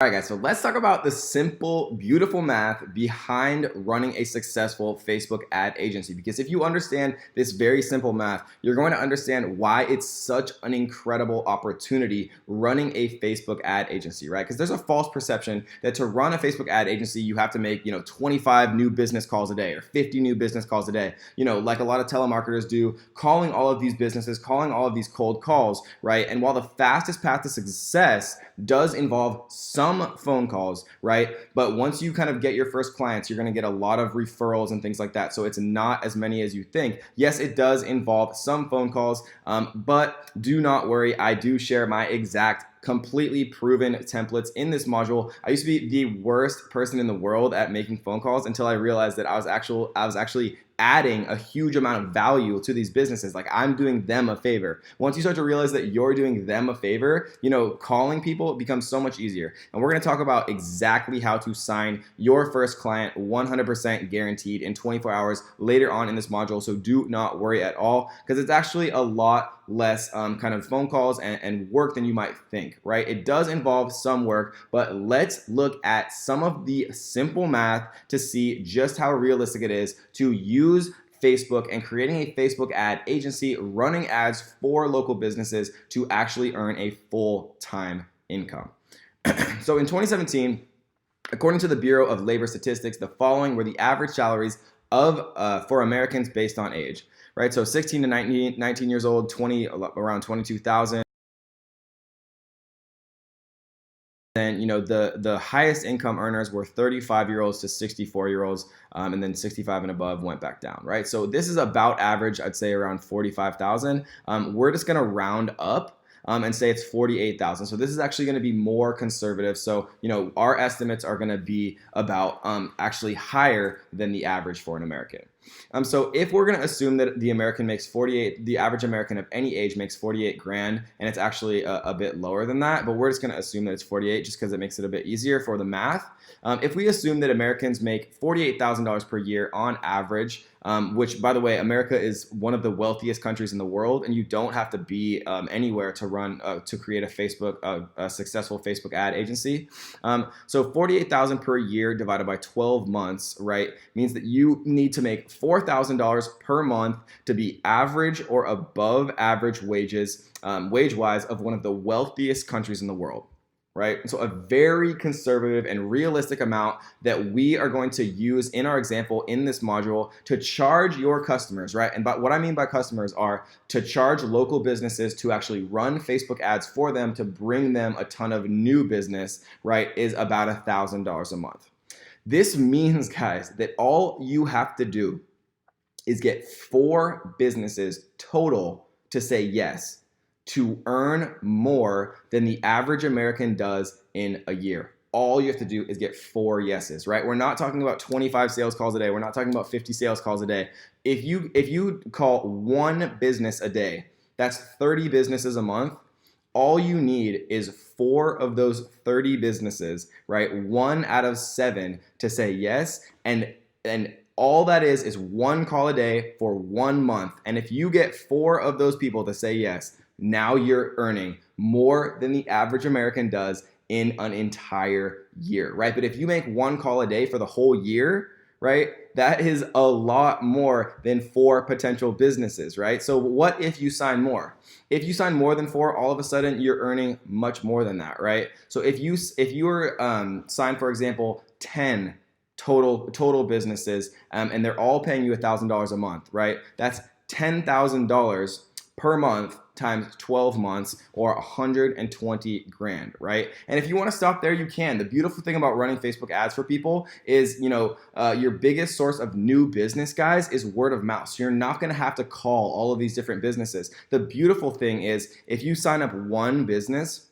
All right, guys, so let's talk about the simple, beautiful math behind running a successful Facebook ad agency. Because if you understand this very simple math, you're going to understand why it's such an incredible opportunity running a Facebook ad agency, right? Because there's a false perception that to run a Facebook ad agency, you have to make, 25 new business calls a day or 50 new business calls a day, like a lot of telemarketers do, calling all of these businesses, calling all of these cold calls, right? And while the fastest path to success does involve some phone calls, right? But once you kind of get your first clients, you're going to get a lot of referrals and things like that. So it's not as many as you think. Yes, it does involve some phone calls, but do not worry. I do share my exact completely proven templates in this module. I used to be the worst person in the world at making phone calls until I realized that I was actually adding a huge amount of value to these businesses. Like, I'm doing them a favor. Once you start to realize that you're doing them a favor, calling people becomes so much easier. And we're going to talk about exactly how to sign your first client 100% guaranteed in 24 hours later on in this module. So do not worry at all, because it's actually a lot less kind of phone calls and work than you might think, right? It does involve some work, but let's look at some of the simple math to see just how realistic it is to use Facebook and creating a Facebook ad agency, running ads for local businesses to actually earn a full-time income. So in 2017, according to the Bureau of Labor Statistics, the following were the average salaries for Americans based on age, right? So 16 to 19 years old, around 22,000. Then, the highest income earners were 35-year-olds to 64-year-olds, and then 65 and above went back down, right? So this is about average, I'd say around 45,000. We're just gonna round up and say it's 48,000. So this is actually going to be more conservative. So, our estimates are going to be about actually higher than the average for an American. So if we're going to assume that the average American of any age makes 48 grand, and it's actually a bit lower than that, but we're just going to assume that it's 48 just because it makes it a bit easier for the math. If we assume that Americans make $48,000 per year on average, which, by the way, America is one of the wealthiest countries in the world, and you don't have to be anywhere to create a successful Facebook ad agency. So 48,000 per year divided by 12 months, right, means that you need to make $4,000 per month to be average or above average wages, wage-wise, of one of the wealthiest countries in the world. Right? So a very conservative and realistic amount that we are going to use in our example in this module to charge your customers, right? And what I mean by customers are to charge local businesses to actually run Facebook ads for them to bring them a ton of new business, right, is about $1,000 a month. This means, guys, that all you have to do is get 4 businesses total to say yes, to earn more than the average American does in a year. All you have to do is get 4 yeses, right? We're not talking about 25 sales calls a day. We're not talking about 50 sales calls a day. If you call 1 business a day, that's 30 businesses a month. All you need is 4 of those 30 businesses, right? 1 out of 7 to say yes, and all that is 1 call a day for 1 month. And if you get 4 of those people to say yes, now you're earning more than the average American does in an entire year, right? But if you make 1 call a day for the whole year, right, that is a lot more than 4 potential businesses, right? So what if you sign more? If you sign more than 4, all of a sudden you're earning much more than that, right? So if you were signed, for example, 10 total businesses, and they're all paying you $1,000 a month, right? That's $10,000 per month times 12 months, or 120 grand, right? And if you want to stop there, you can. The beautiful thing about running Facebook ads for people is, your biggest source of new business, guys, is word of mouth. So you're not going to have to call all of these different businesses. The beautiful thing is, if you sign up 1 business,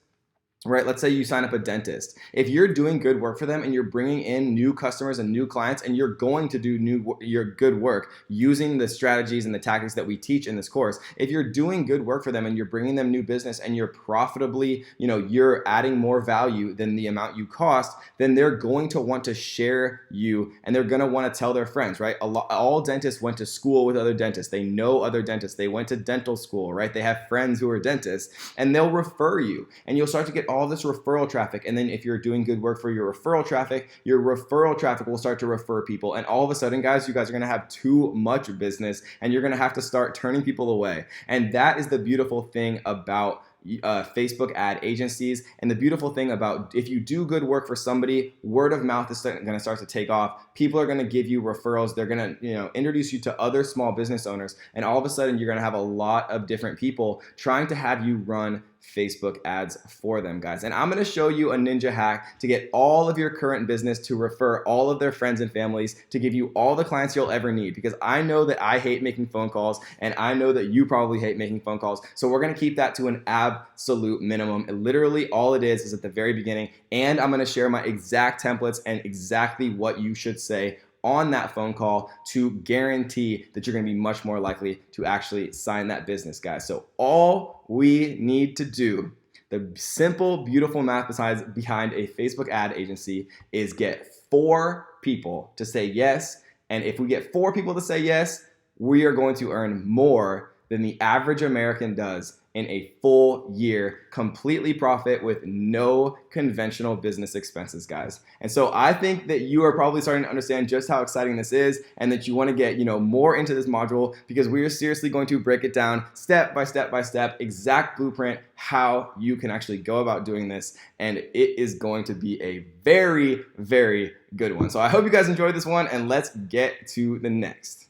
right, let's say you sign up a dentist. If you're doing good work for them and you're bringing in new customers and new clients, and you're going to do your good work using the strategies and the tactics that we teach in this course, if you're doing good work for them and you're bringing them new business and you're profitably, you're adding more value than the amount you cost, then they're going to want to share you, and they're going to want to tell their friends, right? All dentists went to school with other dentists. They know other dentists. They went to dental school, right? They have friends who are dentists, and they'll refer you, and you'll start to get get all this referral traffic. And then if you're doing good work for your referral traffic will start to refer people. And all of a sudden, guys, you guys are going to have too much business and you're going to have to start turning people away. And that is the beautiful thing about Facebook ad agencies. And the beautiful thing about if you do good work for somebody, word of mouth is going to start to take off. People are going to give you referrals. They're going to introduce you to other small business owners. And all of a sudden, you're going to have a lot of different people trying to have you run Facebook ads for them, guys. And I'm going to show you a ninja hack to get all of your current business to refer all of their friends and families to give you all the clients you'll ever need, because I know that I hate making phone calls and I know that you probably hate making phone calls. So we're going to keep that to an absolute minimum. And literally all it is at the very beginning. And I'm going to share my exact templates and exactly what you should say on that phone call to guarantee that you're going to be much more likely to actually sign that business, guys. So all we need to do, the simple, beautiful math behind a Facebook ad agency, is get 4 people to say yes. And if we get 4 people to say yes, we are going to earn more than the average American does in a full year, completely profit with no conventional business expenses, guys. And so I think that you are probably starting to understand just how exciting this is, and that you want to get more into this module, because we are seriously going to break it down step by step by step, exact blueprint, how you can actually go about doing this. And it is going to be a very, very good one. So I hope you guys enjoyed this one, and let's get to the next.